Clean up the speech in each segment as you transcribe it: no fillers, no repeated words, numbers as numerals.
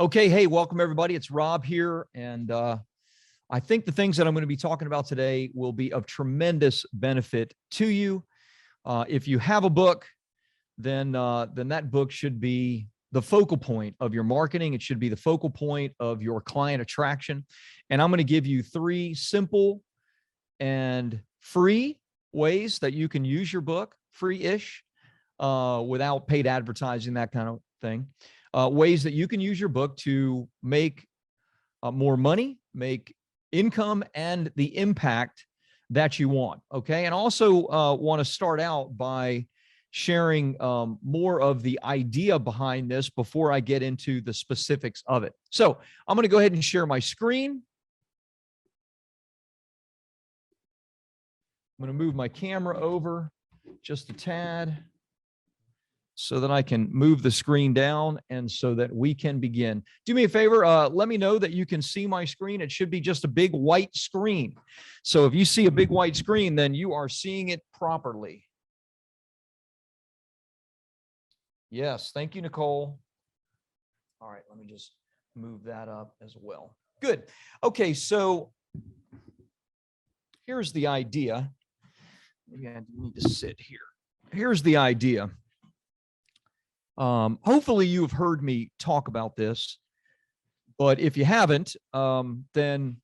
Okay, hey, welcome everybody. It's Rob here, and I think the things that I'm going to be talking about today will be of tremendous benefit to you. If you have a book, then that book should be the focal point of your marketing. It should be the focal point of your client attraction. And I'm going to give you 3 simple and free ways that you can use your book, free-ish, without paid advertising, that kind of thing. Ways that you can use your book to make more money, make income, and the impact that you want. Okay. And also want to start out by sharing more of the idea behind this before I get into the specifics of it. So I'm going to go ahead and share my screen. I'm going to move my camera over just a tad so that I can move the screen down and so that we can begin. Do me a favor, let me know that you can see my screen. It should be just a big white screen. So if you see a big white screen, then you are seeing it properly. Yes, thank you, Nicole. All right, let me just move that up as well. Good. Okay, so here's the idea. Maybe I need to sit here. Here's the idea. Hopefully you've heard me talk about this, but if you haven't, then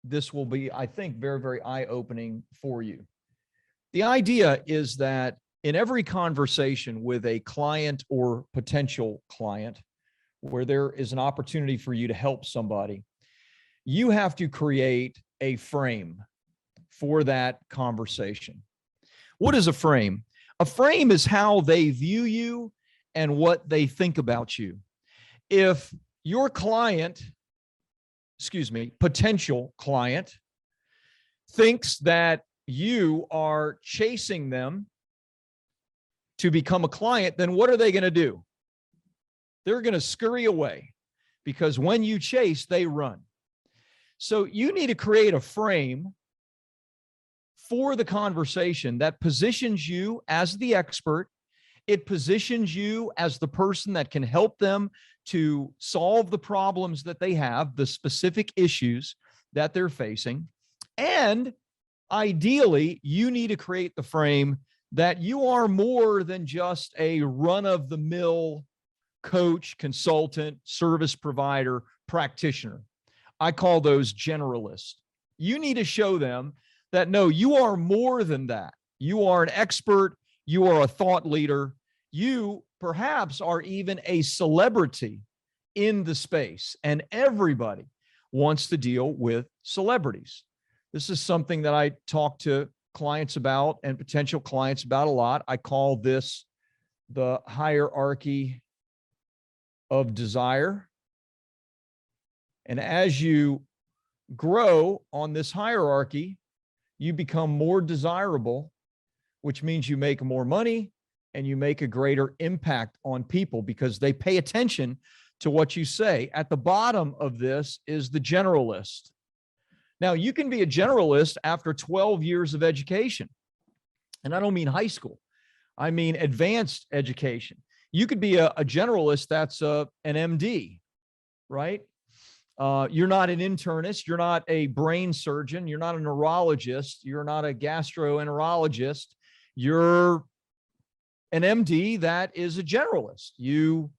this will be, I think, very, very eye-opening for you. The idea is that in every conversation with a client or potential client where there is an opportunity for you to help somebody, you have to create a frame for that conversation. What is a frame? A frame is how they view you and what they think about you. If your client, potential client, thinks that you are chasing them to become a client, then what are they going to do? They're going to scurry away, because when you chase, they run. So you need to create a frame for the conversation that positions you as the expert. It positions you as the person that can help them to solve the problems that they have, the specific issues that they're facing. And ideally, you need to create the frame that you are more than just a run-of-the-mill coach, consultant, service provider, practitioner. I call those generalists. You need to show them that, no, you are more than that. You are an expert. You are a thought leader. You perhaps are even a celebrity in the space, and everybody wants to deal with celebrities. This is something that I talk to clients about and potential clients about a lot. I call this the hierarchy of desire. And as you grow on this hierarchy, you become more desirable, which means you make more money and you make a greater impact on people because they pay attention to what you say. At the bottom of this is the generalist. Now, you can be a generalist after 12 years of education. And I don't mean high school. I mean advanced education. You could be a generalist that's an MD, right? You're not an internist. You're not a brain surgeon. You're not a neurologist. You're not a gastroenterologist. You're an MD that is a generalist. You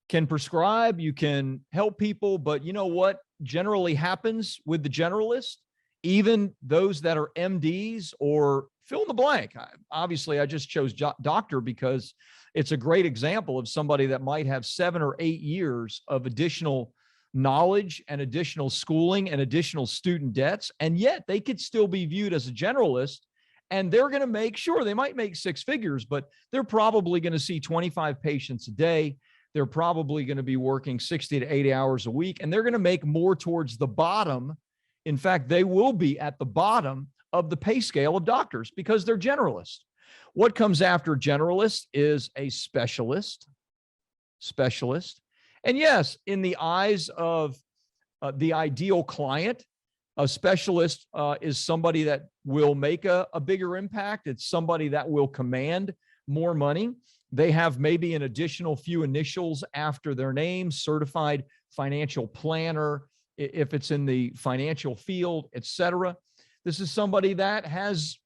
can prescribe, you can help people, but you know what generally happens with the generalist? Even those that are MDs or fill in the blank. Obviously, I just chose doctor because it's a great example of somebody that might have 7 or 8 years of additional knowledge and additional schooling and additional student debts, and yet they could still be viewed as a generalist. And they're going to make sure, they might make 6 figures, but they're probably going to see 25 patients a day. They're probably going to be working 60 to 80 hours a week, and they're going to make more towards the bottom. In fact, they will be at the bottom of the pay scale of doctors because they're generalists. What comes after generalist is a specialist. And yes, in the eyes of the ideal client, a specialist is somebody that will make a bigger impact. It's somebody that will command more money. They have maybe an additional few initials after their name, certified financial planner, if it's in the financial field, etc. This is somebody that has,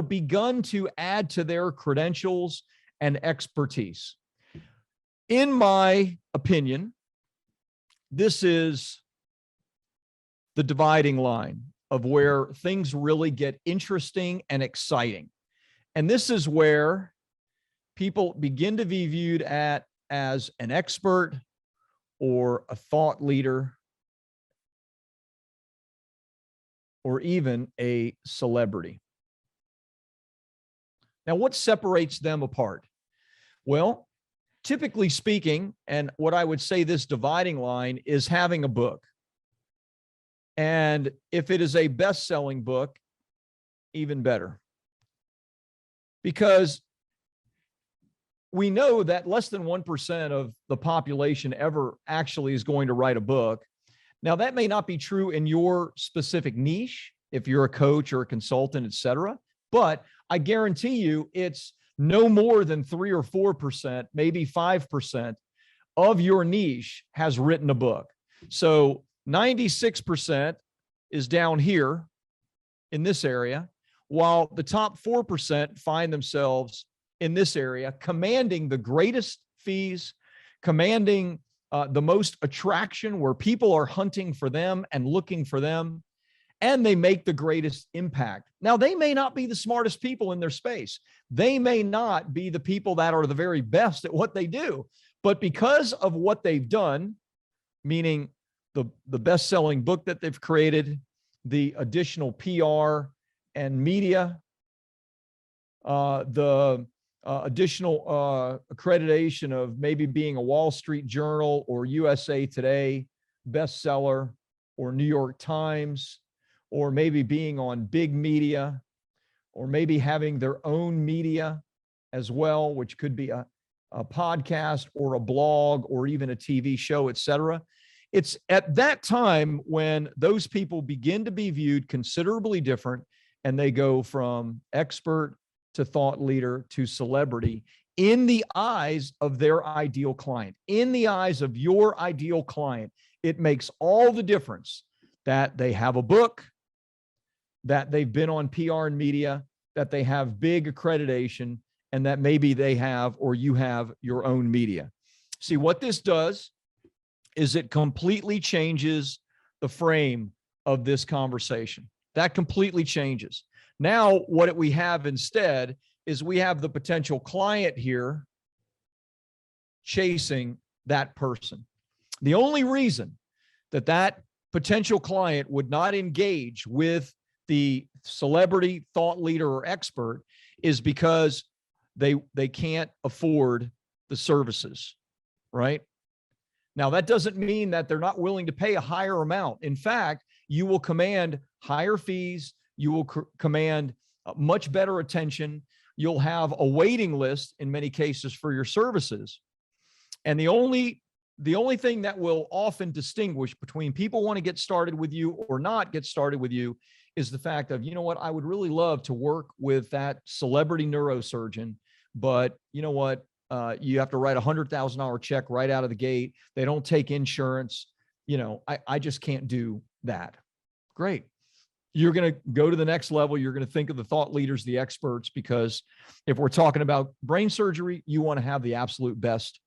begun to add to their credentials and expertise. In my opinion, this is the dividing line of where things really get interesting and exciting. And this is where people begin to be viewed as an expert or a thought leader or even a celebrity. Now, what separates them apart? Well, typically speaking, and what I would say this dividing line is having a book. And if it is a best-selling book, even better. Because we know that less than 1% of the population ever actually is going to write a book. Now, that may not be true in your specific niche, if you're a coach or a consultant, et cetera, but I guarantee you it's no more than 3 or 4%, maybe 5% of your niche has written a book. So 96% is down here in this area, while the top 4% find themselves in this area, commanding the greatest fees, commanding the most attraction, where people are hunting for them and looking for them, and they make the greatest impact. Now, they may not be the smartest people in their space. They may not be the people that are the very best at what they do, but because of what they've done, meaning the best-selling book that they've created, the additional PR and media, the additional accreditation of maybe being a Wall Street Journal or USA Today bestseller or New York Times, or maybe being on big media, or maybe having their own media as well, which could be a podcast or a blog or even a TV show, et cetera. It's at that time when those people begin to be viewed considerably different, and they go from expert to thought leader to celebrity in the eyes of their ideal client. In the eyes of your ideal client, it makes all the difference that they have a book, that they've been on PR and media, that they have big accreditation, and that maybe they have, or you have, your own media. See, what this does is it completely changes the frame of this conversation. That completely changes. Now, what we have instead is we have the potential client here chasing that person. The only reason that potential client would not engage with the celebrity, thought leader, or expert is because they can't afford the services, right? Now, that doesn't mean that they're not willing to pay a higher amount. In fact, you will command higher fees. You will command much better attention. You'll have a waiting list in many cases for your services. And the only thing that will often distinguish between people want to get started with you or not get started with you is the fact of, you know what, I would really love to work with that celebrity neurosurgeon, but you know what, you have to write $100,000 check right out of the gate. They don't take insurance. I just can't do that. Great. You're going to go to the next level. You're going to think of the thought leaders, the experts, because if we're talking about brain surgery, you want to have the absolute best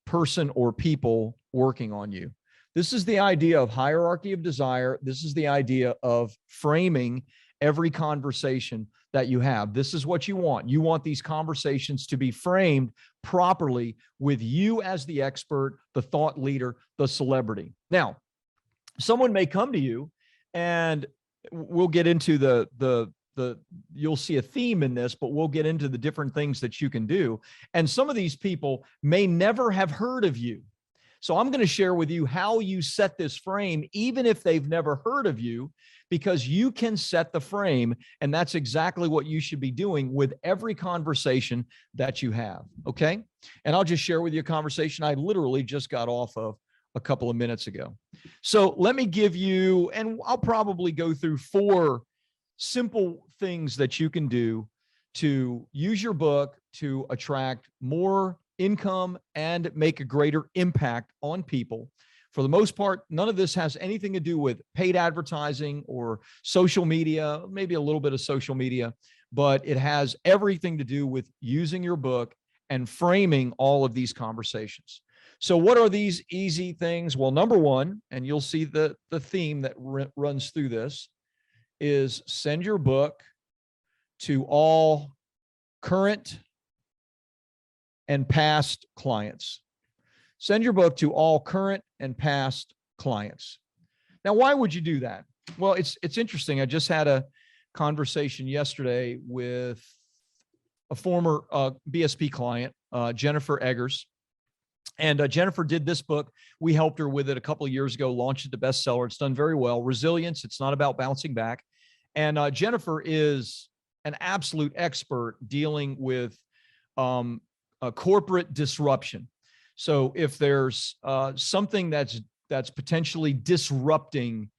person or people working on you. This is the idea of hierarchy of desire. This is the idea of framing every conversation that you have. This is what you want. You want these conversations to be framed properly with you as the expert, the thought leader, the celebrity. Now, someone may come to you, and we'll get into you'll see a theme in this, but we'll get into the different things that you can do. And some of these people may never have heard of you. So I'm going to share with you how you set this frame, even if they've never heard of you, because you can set the frame. And that's exactly what you should be doing with every conversation that you have. Okay. And I'll just share with you a conversation I literally just got off of a couple of minutes ago. So let me give you, and I'll probably go through 4 simple things that you can do to use your book to attract more income and make a greater impact on people. For the most part, none of this has anything to do with paid advertising or social media, maybe a little bit of social media, but it has everything to do with using your book and framing all of these conversations. So what are these easy things? Well, number one, and you'll see the theme that runs through this, is send your book to all current and past clients. Send your book to all current and past clients. Now, why would you do that? Well, it's interesting. I just had a conversation yesterday with a former BSP client, Jennifer Eggers. And Jennifer did this book. We helped her with it a couple of years ago, launched it to bestseller. It's done very well. Resilience. It's not about bouncing back. And Jennifer is an absolute expert dealing with corporate disruption. So if there's something that's potentially disrupting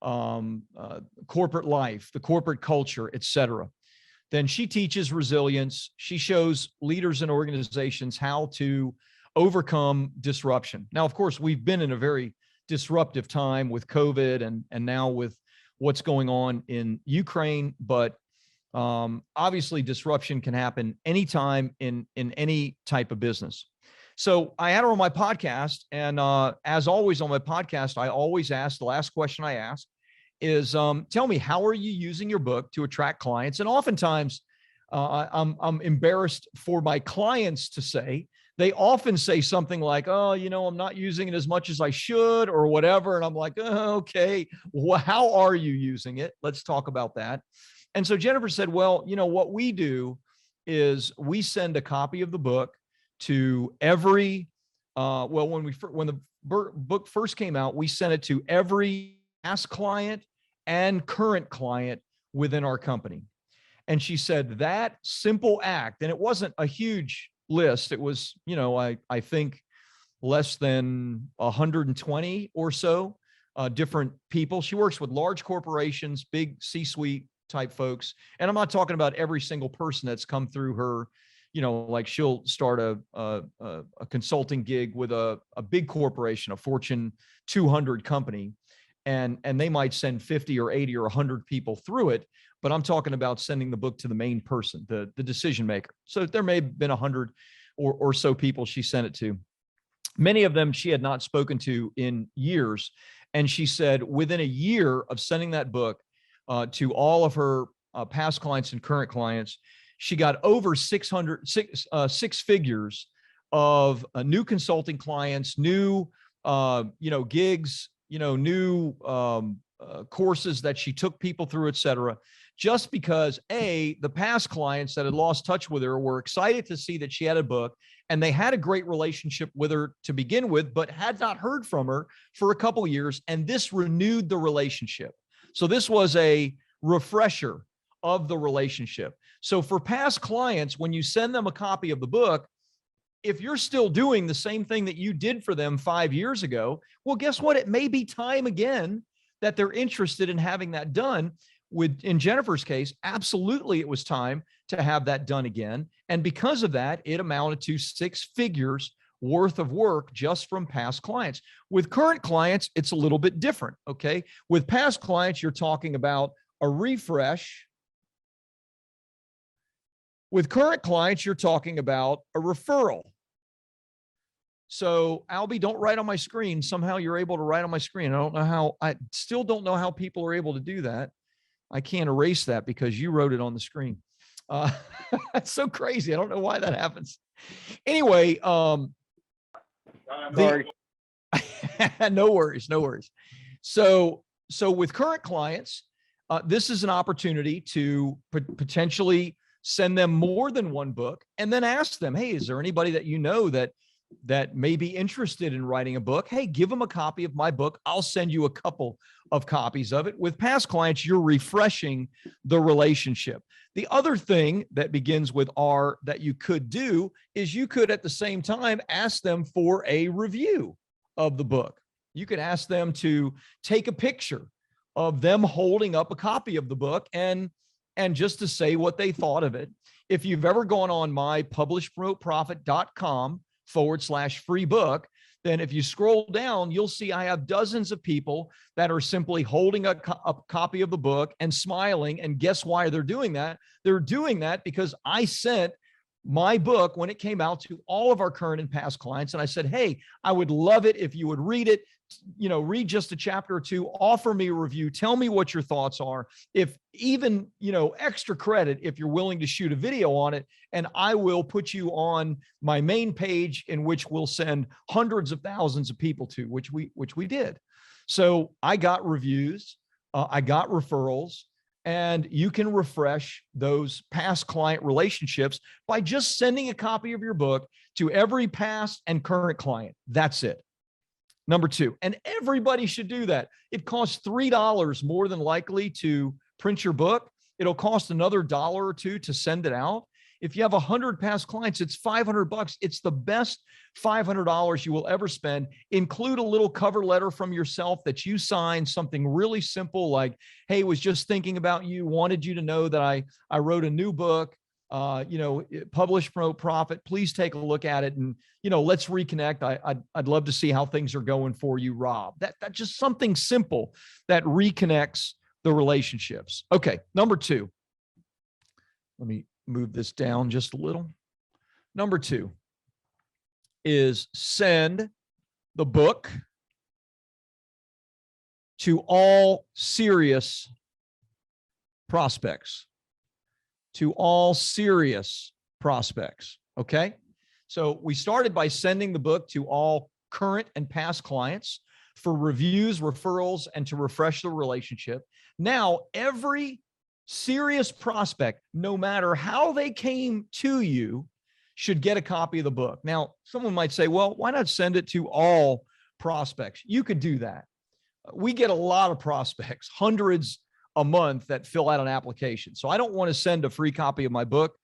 corporate life, the corporate culture, et cetera, then she teaches resilience. She shows leaders and organizations how to overcome disruption. Now, of course, we've been in a very disruptive time with COVID and now with what's going on in Ukraine, but obviously disruption can happen anytime in any type of business. So I had her on my podcast, and as always on my podcast, I always ask, the last question I ask is, tell me, how are you using your book to attract clients? And oftentimes I'm embarrassed for my clients to say, they often say something like, oh, I'm not using it as much as I should or whatever. And I'm like, oh, okay, well, how are you using it? Let's talk about that. And so Jennifer said, well, what we do is we send a copy of the book to every, when the book first came out, we sent it to every past client and current client within our company. And she said that simple act, and it wasn't a huge list. It was, I think less than 120 or so different people. She works with large corporations, big C-suite type folks. And I'm not talking about every single person that's come through her, like she'll start a consulting gig with a big corporation, a Fortune 200 company, and they might send 50 or 80 or 100 people through it. But I'm talking about sending the book to the main person, the decision maker. So there may have been 100 or so people she sent it to. Many of them she had not spoken to in years. And she said within a year of sending that book to all of her past clients and current clients, she got over six figures of new consulting clients, new gigs, new courses that she took people through, et cetera, just because the past clients that had lost touch with her were excited to see that she had a book, and they had a great relationship with her to begin with, but had not heard from her for a couple of years. And this renewed the relationship. So this was a refresher of the relationship. So for past clients, when you send them a copy of the book, if you're still doing the same thing that you did for them 5 years ago, well, guess what? It may be time again that they're interested in having that done. In Jennifer's case, absolutely, it was time to have that done again. And because of that, it amounted to 6 figures worth of work just from past clients. With current clients, it's a little bit different. Okay. With past clients, you're talking about a refresh. With current clients, you're talking about a referral. So Albie, don't write on my screen. Somehow you're able to write on my screen. I still don't know how people are able to do that. I can't erase that because you wrote it on the screen. That's so crazy. I don't know why that happens. Anyway, no worries. So with current clients, this is an opportunity to potentially send them more than one book, and then ask them, hey, is there anybody that you know that may be interested in writing a book? Hey, give them a copy of my book. I'll send you a couple of copies of it. With past clients, you're refreshing the relationship. The other thing that begins with R that you could do is you could at the same time ask them for a review of the book. You could ask them to take a picture of them holding up a copy of the book and just to say what they thought of it. If you've ever gone on my publishpromoteprofit.com /free book, then if you scroll down, you'll see I have dozens of people that are simply holding a copy of the book and smiling. And guess why they're doing that? They're doing that because I sent my book when it came out to all of our current and past clients. And I said, hey, I would love it if you would read it, read just a chapter or two, offer me a review, tell me what your thoughts are. If even, extra credit, if you're willing to shoot a video on it, and I will put you on my main page in which we'll send hundreds of thousands of people to, which we did. So I got reviews, I got referrals, and you can refresh those past client relationships by just sending a copy of your book to every past and current client. That's it. Number two, and everybody should do that. It costs $3 more than likely to print your book. It'll cost another $1 or $2 to send it out. If you have 100 past clients, it's $500. It's the best $500 you will ever spend. Include a little cover letter from yourself that you signed, something really simple like, hey, was just thinking about you, wanted you to know that I wrote a new book, publish, promote, profit. Please take a look at it, and let's reconnect. I'd love to see how things are going for you, Rob. That's just something simple that reconnects the relationships. Okay, number two. Let me move this down just a little. Number two is send the book to all serious prospects. To all serious prospects. Okay. So we started by sending the book to all current and past clients for reviews, referrals, and to refresh the relationship. Now, every serious prospect, no matter how they came to you, should get a copy of the book. Now, someone might say, well, why not send it to all prospects? You could do that. We get a lot of prospects, hundreds a month, that fill out an application. So I don't want to send a free copy of my book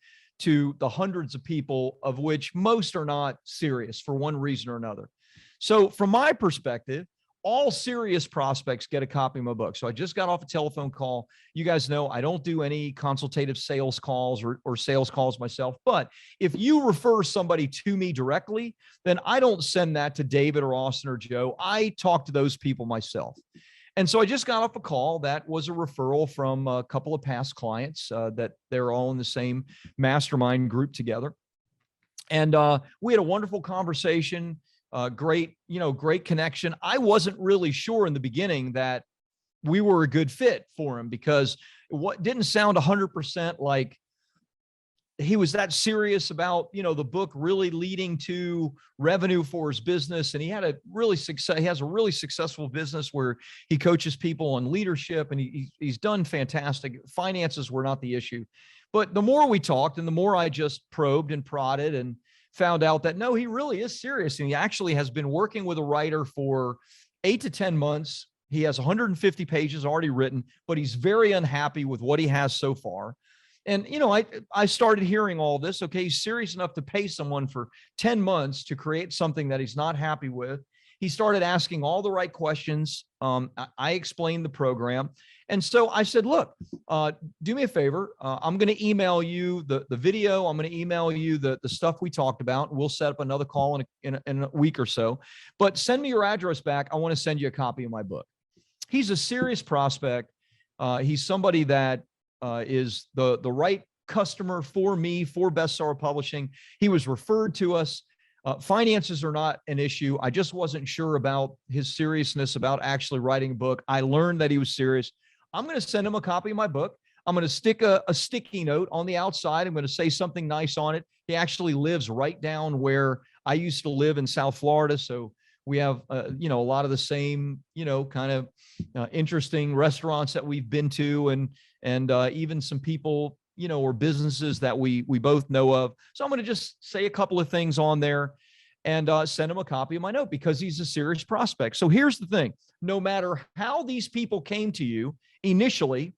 to the hundreds of people, of which most are not serious for one reason or another. So from my perspective, all serious prospects get a copy of my book. So I just got off a telephone call. You guys know I don't do any consultative sales calls or sales calls myself. But if you refer somebody to me directly, then I don't send that to David or Austin or Joe. I talk to those people myself. And so I just got off a call that was a referral from a couple of past clients that they're all in the same mastermind group together. And we had a wonderful conversation. Great connection. I wasn't really sure in the beginning that we were a good fit for him, because what didn't sound 100% like he was that serious about, the book really leading to revenue for his business. And he has a really successful business where he coaches people on leadership, and he's done fantastic. Finances were not the issue. But the more we talked and the more I just probed and prodded and found out that, no, he really is serious. And he actually has been working with a writer for 8 to 10 months. He has 150 pages already written, but he's very unhappy with what he has so far. And, I started hearing all this. Okay, he's serious enough to pay someone for 10 months to create something that he's not happy with. He started asking all the right questions. I explained the program. And so I said, look, do me a favor. I'm going to email you the video. I'm going to email you the stuff we talked about. We'll set up another call in a week or so. But send me your address back. I want to send you a copy of my book. He's a serious prospect. He's somebody that is the right customer for me, for Bestseller Publishing. He was referred to us. Finances are not an issue. I just wasn't sure about his seriousness about actually writing a book. I learned that he was serious. I'm going to send him a copy of my book. I'm going to stick a sticky note on the outside. I'm going to say something nice on it. He actually lives right down where I used to live in South Florida. So we have, a lot of the same, kind of interesting restaurants that we've been to, and even some people, or businesses that we both know of. So I'm going to just say a couple of things on there and send him a copy of my note, because he's a serious prospect. So here's the thing. No matter how these people came to you initially,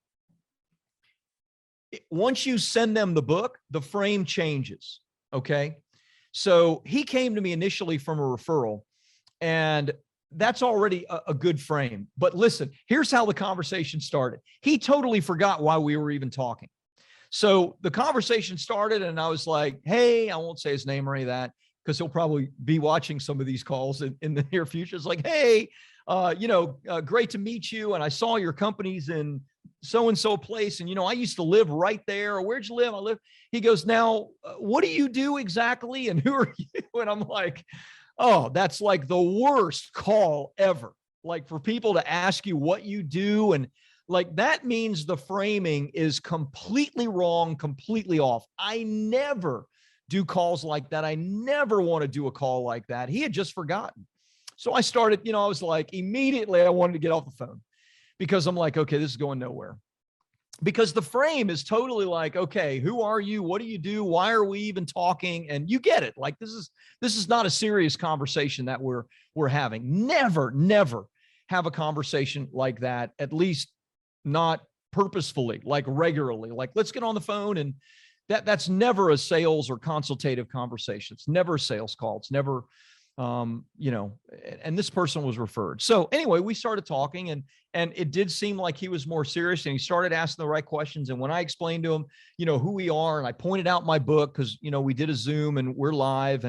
once you send them the book, the frame changes. Okay. So he came to me initially from a referral, and that's already a good frame. But listen, here's how the conversation started. He totally forgot why we were even talking. So the conversation started, and I was like, hey, I won't say his name or any of that. because he'll probably be watching some of these calls in the near future. It's like, hey, great to meet you. And I saw your company's in so-and-so place. And, I used to live right there. Or where'd you live? I live. He goes, now, what do you do exactly? And who are you? And I'm like, oh, that's like the worst call ever. Like for people to ask you what you do. And like, that means the framing is completely wrong, completely off. I never do calls like that. I never want to do a call like that. He had just forgotten. So I started, I was like, immediately I wanted to get off the phone because I'm like, okay, this is going nowhere. Because the frame is totally like, okay, who are you? What do you do? Why are we even talking? And you get it. Like, this is not a serious conversation that we're having. Never have a conversation like that, at least not purposefully, like regularly. Like, let's get on the phone. And that's never a sales or consultative conversation. It's never a sales call. It's never, and this person was referred. So anyway, we started talking and it did seem like he was more serious and he started asking the right questions. And when I explained to him, who we are, and I pointed out my book, cause we did a Zoom and we're live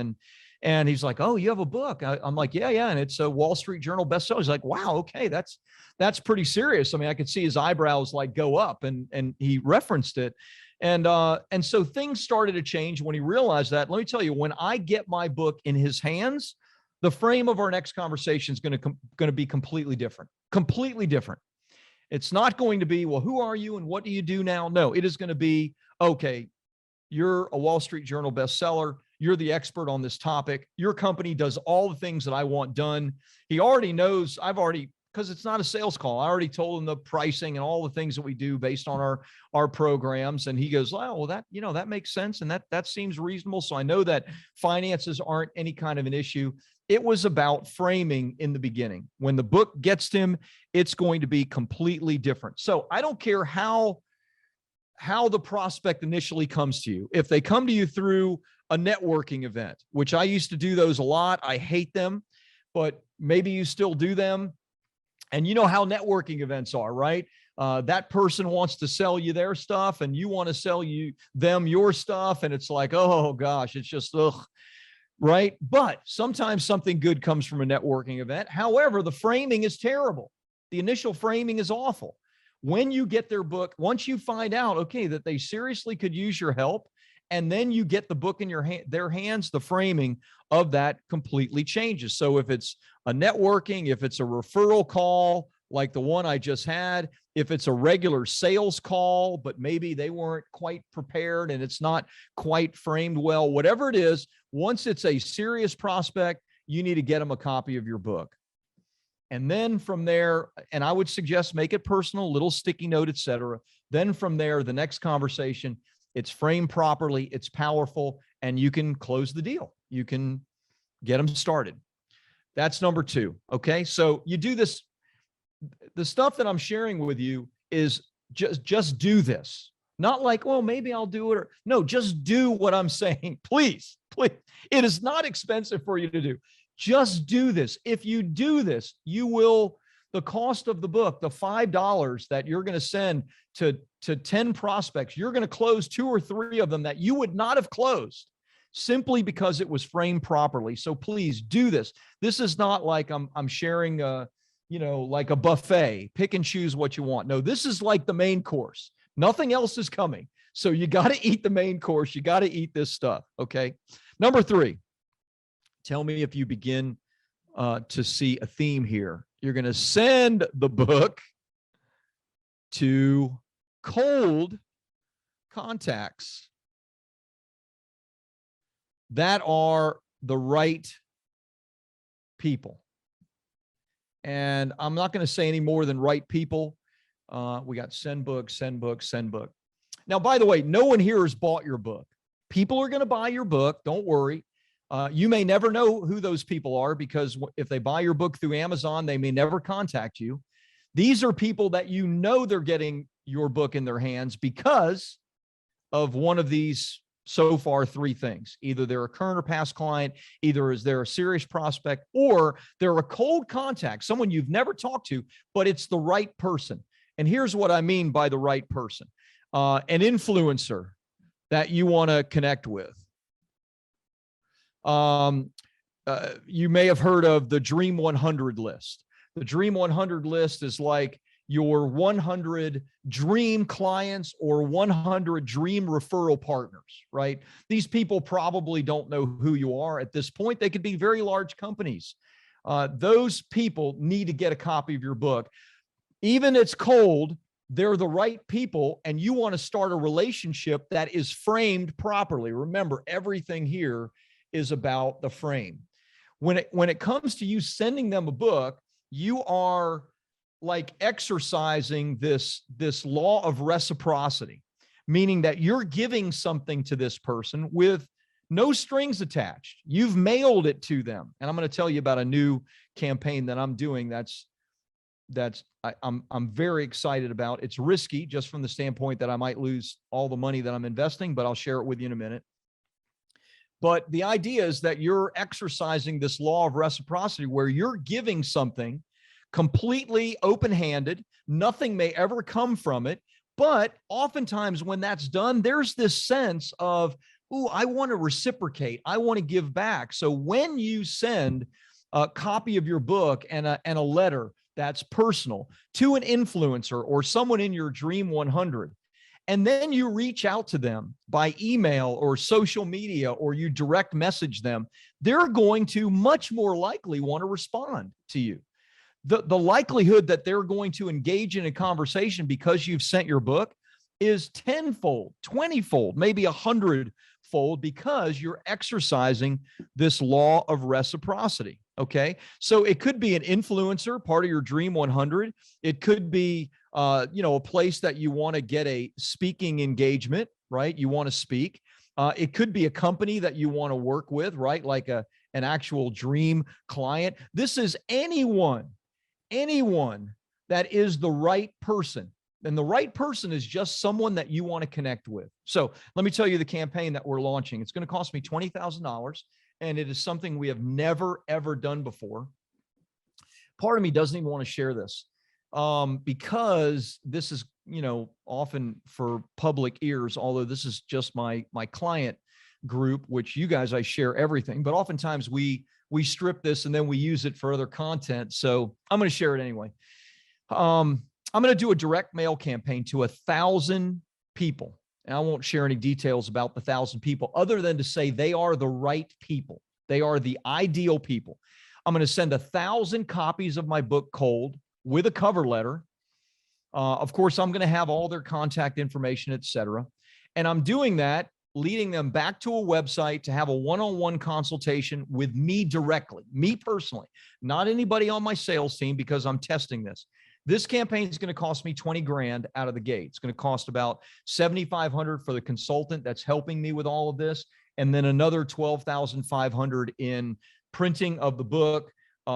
and he's like, oh, you have a book. I'm like, yeah. And it's a Wall Street Journal bestseller. He's like, wow, okay. That's pretty serious. I mean, I could see his eyebrows like go up and he referenced it. And so things started to change when he realized that. Let me tell you, when I get my book in his hands, the frame of our next conversation is going to be completely different. It's not going to be, well, who are you and what do you do now? No, it is going to be, okay, you're a Wall Street Journal bestseller. You're the expert on this topic. Your company does all the things that I want done. He already knows. Because it's not a sales call. I already told him the pricing and all the things that we do based on our programs. And he goes, oh, well, that makes sense. And that seems reasonable. So I know that finances aren't any kind of an issue. It was about framing in the beginning. When the book gets to him, it's going to be completely different. So I don't care how the prospect initially comes to you. If they come to you through a networking event, which I used to do those a lot. I hate them, but maybe you still do them. And you know how networking events are, right? That person wants to sell you their stuff and you want to sell them your stuff. And it's like, oh gosh, it's just, ugh, right? But sometimes something good comes from a networking event. However, the framing is terrible. The initial framing is awful. When you get their book, once you find out, okay, that they seriously could use your help, and then you get the book in their hands, the framing of that completely changes. So if it's a networking, if it's a referral call, like the one I just had, if it's a regular sales call, but maybe they weren't quite prepared and it's not quite framed well, whatever it is, once it's a serious prospect, you need to get them a copy of your book. And then from there, and I would suggest make it personal, little sticky note, et cetera. Then from there, the next conversation, it's framed properly, it's powerful, and you can close the deal. You can get them started. That's number 2. Okay. So you do this. The stuff that I'm sharing with you is just do this. Not like, well, maybe I'll do it. No, just do what I'm saying. Please. It is not expensive for you to do. Just do this. If you do this, you will, the cost of the book, the $5 that you're going to send to 10 prospects, you're going to close 2 or 3 of them that you would not have closed simply because it was framed properly. So please do this. This is not like I'm sharing like a buffet, pick and choose what you want. No, this is like the main course. Nothing else is coming. So you got to eat the main course. You got to eat this stuff. Okay. Number 3, tell me if you begin to see a theme here. You're going to send the book to cold contacts that are the right people. And I'm not going to say any more than right people. We got send book. Now, by the way, no one here has bought your book. People are going to buy your book. Don't worry. You may never know who those people are because if they buy your book through Amazon, they may never contact you. These are people that they're getting your book in their hands because of one of these so far 3 things. Either they're a current or past client, either is they're a serious prospect, or they're a cold contact, someone you've never talked to, but it's the right person. And here's what I mean by the right person. An influencer that you want to connect with. You may have heard of the Dream 100 list. The Dream 100 list is like your 100 dream clients or 100 dream referral partners, right? These people probably don't know who you are at this point. They could be very large companies. Those people need to get a copy of your book. Even it's cold, they're the right people, and you want to start a relationship that is framed properly. Remember, everything here is about the frame. When it comes to you sending them a book, you are like exercising this law of reciprocity, meaning that you're giving something to this person with no strings attached. You've mailed it to them. And I'm going to tell you about a new campaign that I'm doing I'm very excited about. It's risky just from the standpoint that I might lose all the money that I'm investing, but I'll share it with you in a minute. But the idea is that you're exercising this law of reciprocity where you're giving something completely open-handed. Nothing may ever come from it. But oftentimes when that's done, there's this sense of, ooh, I want to reciprocate. I want to give back. So when you send a copy of your book and a letter that's personal to an influencer or someone in your Dream 100, and then you reach out to them by email or social media, or you direct message them, they're going to much more likely want to respond to you. The likelihood that they're going to engage in a conversation because you've sent your book is tenfold, 20-fold, maybe 100-fold, because you're exercising this law of reciprocity. Okay. So it could be an influencer, part of your Dream 100. It could be, a place that you want to get a speaking engagement, right? You want to speak. It could be a company that you want to work with, right? Like an actual dream client. This is anyone that is the right person. And the right person is just someone that you want to connect with. So let me tell you the campaign that we're launching. It's going to cost me $20,000, and it is something we have never, ever done before. Part of me doesn't even want to share this because this is, often for public ears, although this is just my client group, which you guys, I share everything, but oftentimes we strip this and then we use it for other content. So I'm going to share it anyway. I'm going to do a direct mail campaign to 1,000 people. And I won't share any details about the 1,000 people other than to say they are the right people. They are the ideal people. I'm going to send 1,000 copies of my book cold with a cover letter. Of course, I'm going to have all their contact information, et cetera. And I'm doing that, leading them back to a website to have a one-on-one consultation with me directly, me personally, not anybody on my sales team, because I'm testing this. This campaign is going to cost me 20 grand out of the gate. It's going to cost about 7,500 for the consultant that's helping me with all of this. And then another 12,500 in printing of the book,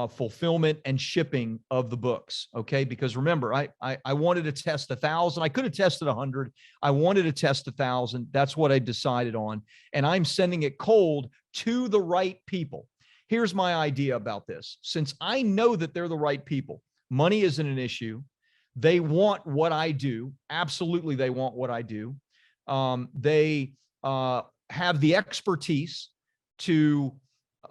fulfillment and shipping of the books. Okay. Because remember, I wanted to test 1,000. I could have tested 100. I wanted to test 1,000. That's what I decided on. And I'm sending it cold to the right people. Here's my idea about this. Since I know that they're the right people, money isn't an issue. They want what I do. Absolutely. They want what I do. They have the expertise to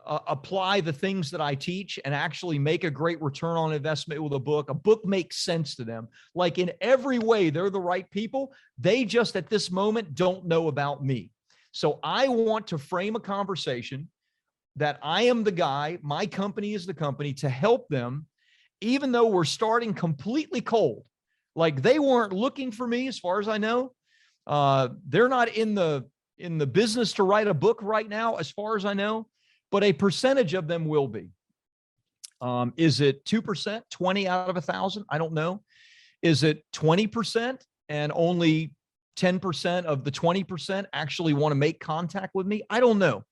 apply the things that I teach and actually make a great return on investment with a book. A book makes sense to them. Like in every way, they're the right people. They just at this moment don't know about me. So I want to frame a conversation that I am the guy, my company is the company, to help them, even though we're starting completely cold. Like they weren't looking for me as far as I know. They're not in the business to write a book right now, as far as I know. But a percentage of them will be. Is it 2%, 20 out of 1,000? I don't know. Is it 20% and only 10% of the 20% actually want to make contact with me? I don't know.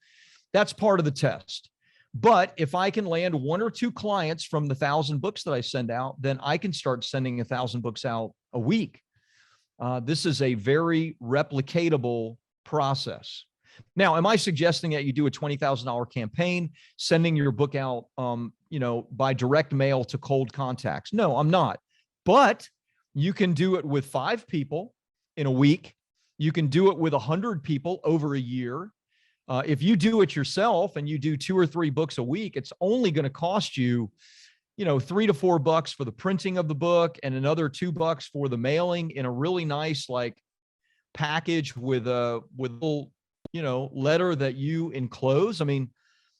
That's part of the test. But if I can land 1 or 2 clients from the 1,000 books that I send out, then I can start sending 1,000 books out a week. This is a very replicatable process. Now, am I suggesting that you do a $20,000 campaign, sending your book out, by direct mail to cold contacts? No, I'm not. But you can do it with 5 people in a week. You can do it with 100 people over a year. If you do it yourself and you do 2 or 3 books a week, it's only going to cost you, $3 to $4 for the printing of the book and another $2 for the mailing in a really nice package with a little, letter that you enclose. I mean,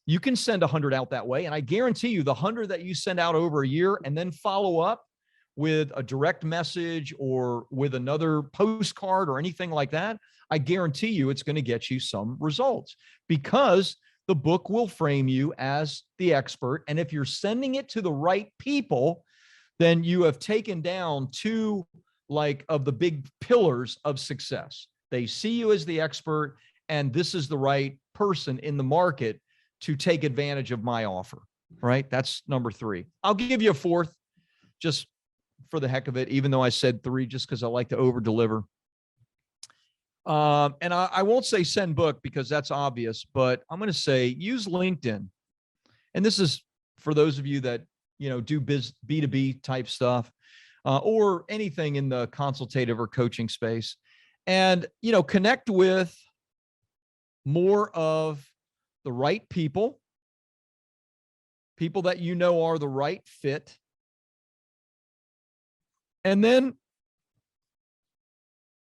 you can send 100 out that way. And I guarantee you the 100 that you send out over a year and then follow up with a direct message or with another postcard or anything like that, I guarantee you it's going to get you some results because the book will frame you as the expert. And if you're sending it to the right people, then you have taken down 2 of the big pillars of success. They see you as the expert, and this is the right person in the market to take advantage of my offer, right? That's number 3. I'll give you a 4th just for the heck of it, even though I said 3, just because I like to over deliver. And I won't say send book because that's obvious, but I'm going to say use LinkedIn. And this is for those of you that, do B2B type stuff, or anything in the consultative or coaching space, and, connect with more of the right people that are the right fit. And then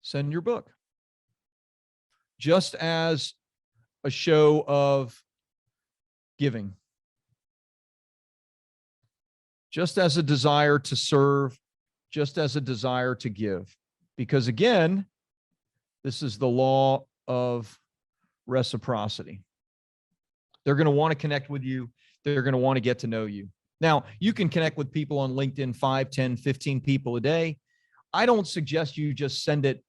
send your book. Just as a show of giving. Just as a desire to serve, just as a desire to give. Because again, this is the law of reciprocity. They're going to want to connect with you. They're going to want to get to know you. Now, you can connect with people on LinkedIn, 5, 10, 15 people a day. I don't suggest you just send it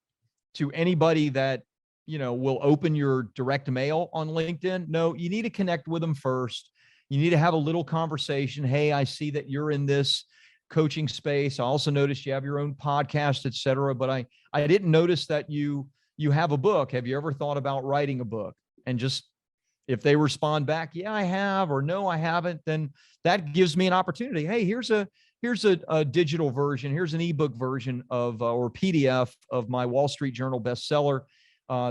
to anybody that, will open your direct mail on LinkedIn. No, you need to connect with them first. You need to have a little conversation. Hey, I see that you're in this coaching space. I also noticed you have your own podcast, et cetera, but I didn't notice that you have a book. Have you ever thought about writing a book? And just, if they respond back, yeah, I have, or no, I haven't, then that gives me an opportunity. Hey, here's a digital version. Here's an ebook version of, or PDF of my Wall Street Journal bestseller.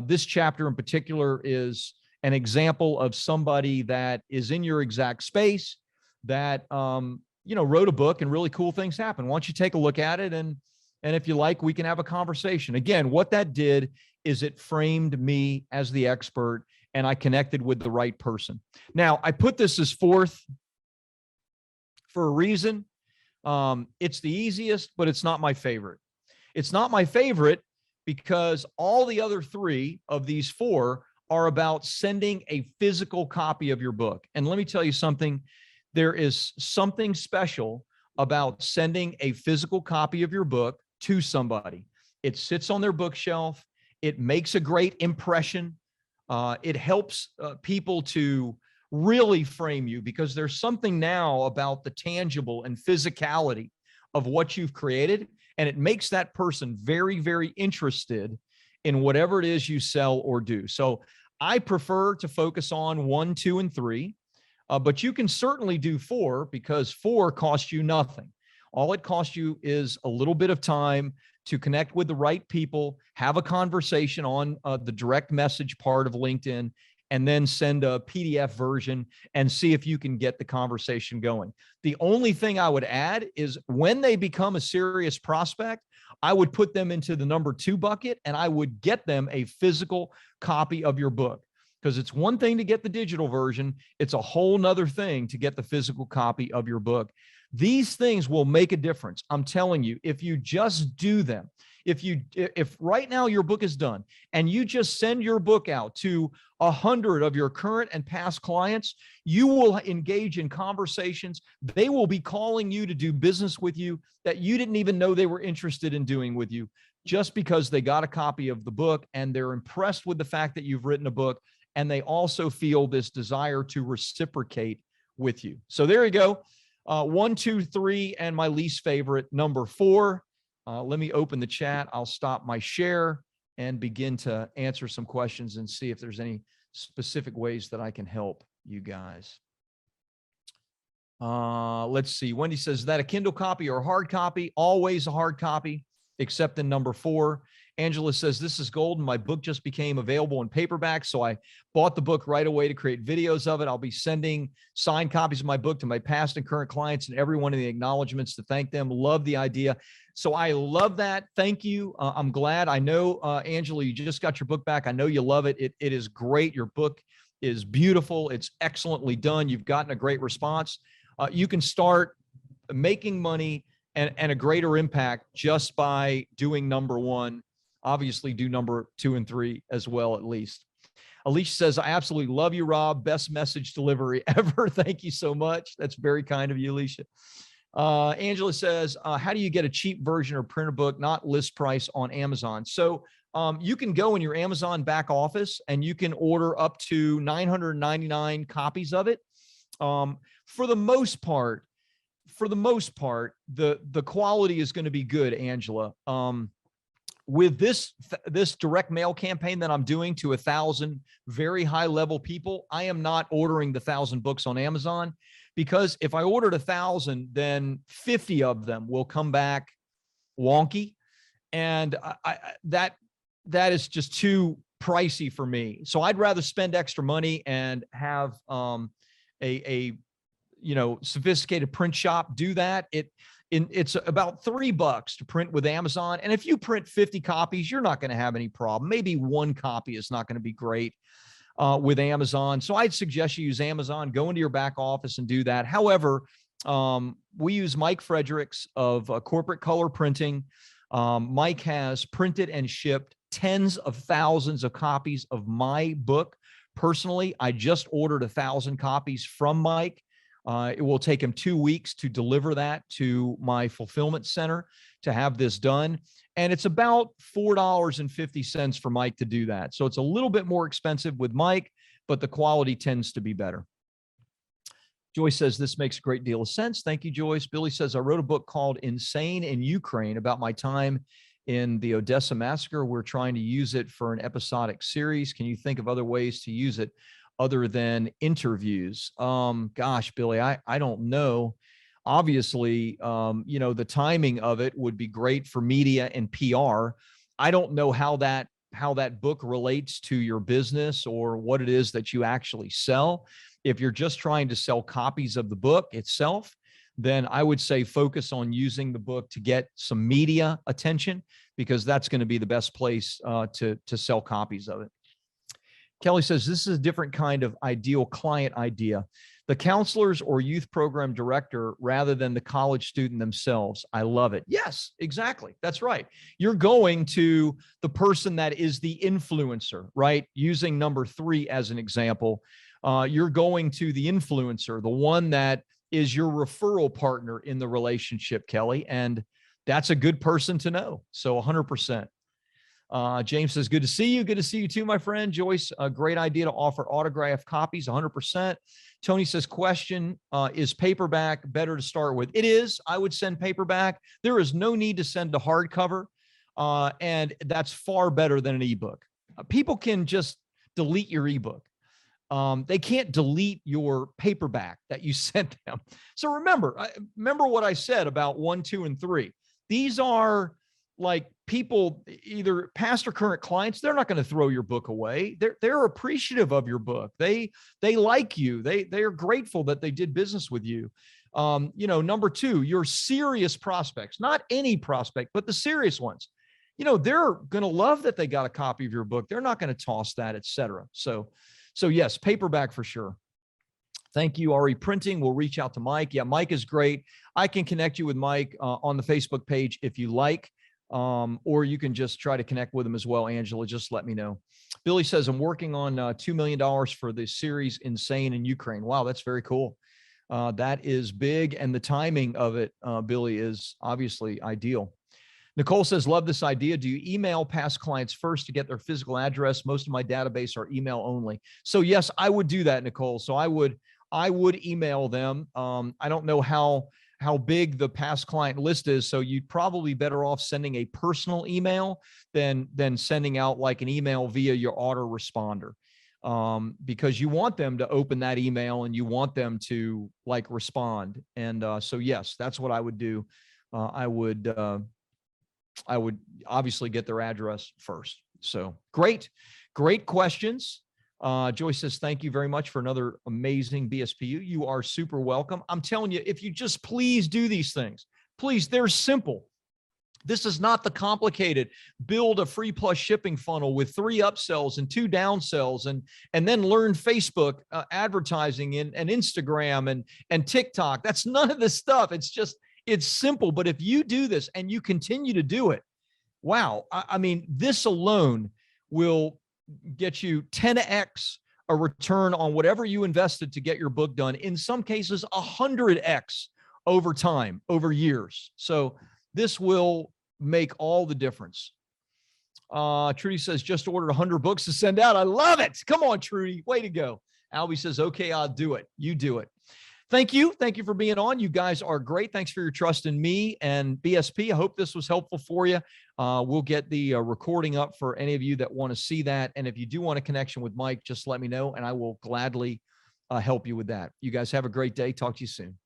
This chapter in particular is an example of somebody that is in your exact space that, wrote a book and really cool things happen. Why don't you take a look at it? And if you like, we can have a conversation. Again, what that did is it framed me as the expert, and I connected with the right person. Now, I put this as 4th for a reason. It's the easiest, but it's not my favorite. It's not my favorite because all the other 3 of these 4 are about sending a physical copy of your book. And let me tell you something. There is something special about sending a physical copy of your book to somebody. It sits on their bookshelf. It makes a great impression. It helps people to really frame you because there's something now about the tangible and physicality of what you've created. And it makes that person very, very interested in whatever it is you sell or do. So I prefer to focus on 1, 2, and 3, but you can certainly do 4 because 4 costs you nothing. All it costs you is a little bit of time to connect with the right people, have a conversation on the direct message part of LinkedIn, and then send a PDF version and see if you can get the conversation going. The only thing I would add is when they become a serious prospect, I would put them into the number 2 bucket and I would get them a physical copy of your book. Because it's one thing to get the digital version. It's a whole nother thing to get the physical copy of your book. These things will make a difference. I'm telling you, if you just do them, if right now your book is done and you just send your book out to 100 of your current and past clients, you will engage in conversations. They will be calling you to do business with you that you didn't even know they were interested in doing with you, just because they got a copy of the book and they're impressed with the fact that you've written a book. And they also feel this desire to reciprocate with you. So there you go. 1, 2, 3, and my least favorite, number 4. Let me open the chat. I'll stop my share and begin to answer some questions and see if there's any specific ways that I can help you guys. Let's see. Wendy says, is that a Kindle copy or a hard copy? Always a hard copy, except in number 4. Angela says, this is golden. My book just became available in paperback, so I bought the book right away to create videos of it. I'll be sending signed copies of my book to my past and current clients and everyone in the acknowledgments to thank them. Love the idea. So I love that. Thank you. I'm glad. I know, Angela, you just got your book back. I know you love it. It is great. Your book is beautiful. It's excellently done. You've gotten a great response. You can start making money and a greater impact just by doing number one. Obviously, do number 2 and 3 as well, at least. Alicia says, I absolutely love you, Rob. Best message delivery ever. Thank you so much. That's very kind of you, Alicia. Angela says, how do you get a cheap version or printer book, not list price on Amazon? So you can go in your Amazon back office and you can order up to 999 copies of it. For the most part, the quality is going to be good, Angela. With this direct mail campaign that I'm doing to 1,000 very high level people, I am not ordering the 1,000 books on Amazon, because if I ordered 1,000, then 50 of them will come back wonky. And that is just too pricey for me. So I'd rather spend extra money and have a sophisticated print shop do that. It's about $3 to print with Amazon. And if you print 50 copies, you're not going to have any problem. Maybe one copy is not going to be great with Amazon. So I'd suggest you use Amazon, go into your back office and do that. However, we use Mike Fredericks of Corporate Color Printing. Mike has printed and shipped tens of thousands of copies of my book. Personally, I just ordered 1,000 copies from Mike. It will take him 2 weeks to deliver that to my fulfillment center to have this done. And it's about $4.50 for Mike to do that. So it's a little bit more expensive with Mike, but the quality tends to be better. Joyce says, this makes a great deal of sense. Thank you, Joyce. Billy says, I wrote a book called Insane in Ukraine about my time in the Odessa massacre. We're trying to use it for an episodic series. Can you think of other ways to use it other than interviews? Gosh, Billy, I don't know. Obviously, the timing of it would be great for media and PR. I don't know how that book relates to your business or what it is that you actually sell. If you're just trying to sell copies of the book itself, then I would say focus on using the book to get some media attention, because that's going to be the best place to sell copies of it. Kelly says, this is a different kind of ideal client idea. The counselors or youth program director rather than the college student themselves. I love it. Yes, exactly. That's right. You're going to the person that is the influencer, right? Using number 3 as an example. You're going to the influencer, the one that is your referral partner in the relationship, Kelly. And that's a good person to know. So 100%. James says, good to see you. Good to see you too, my friend. Joyce, a great idea to offer autographed copies, 100%. Tony says, question, is paperback better to start with? It is. I would send paperback. There is no need to send a hardcover, and that's far better than an ebook. People can just delete your ebook. They can't delete your paperback that you sent them. So remember what I said about 1, 2, and 3. These are like people, either past or current clients. They're not going to throw your book away. They're appreciative of your book. They like you. They are grateful that they did business with you. Number 2, your serious prospects, not any prospect, but the serious ones. They're going to love that they got a copy of your book. They're not going to toss that, etc. So yes, paperback for sure. Thank you, RE Printing. We'll reach out to Mike. Yeah, Mike is great. I can connect you with Mike on the Facebook page if you like. Or you can just try to connect with him as well, Angela. Just let me know. Billy says, I'm working on $2 million for the series Insane in Ukraine. Wow, that's very cool. That is big. And the timing of it, Billy, is obviously ideal. Nicole says, love this idea. Do you email past clients first to get their physical address? Most of my database are email only. So yes, I would do that, Nicole. So I would email them. I don't know how big the past client list is. So you'd probably better off sending a personal email than sending out like an email via your autoresponder, because you want them to open that email and you want them to like respond. And so yes, that's what I would do. I would I would obviously get their address first. So great questions. Joyce says, thank you very much for another amazing BSPU. You are super welcome. I'm telling you, if you just please do these things, please, they're simple. This is not the complicated build a free plus shipping funnel with 3 upsells and 2 downsells and then learn Facebook advertising and Instagram and TikTok. That's none of this stuff. It's simple. But if you do this and you continue to do it, wow. I mean, this alone will get you 10x a return on whatever you invested to get your book done. In some cases, 100x over time, over years. So this will make all the difference. Trudy says, just ordered 100 books to send out. I love it. Come on, Trudy. Way to go. Albie says, okay, I'll do it. You do it. Thank you. Thank you for being on. You guys are great. Thanks for your trust in me and BSP. I hope this was helpful for you. We'll get the recording up for any of you that want to see that. And if you do want a connection with Mike, just let me know and I will gladly help you with that. You guys have a great day. Talk to you soon.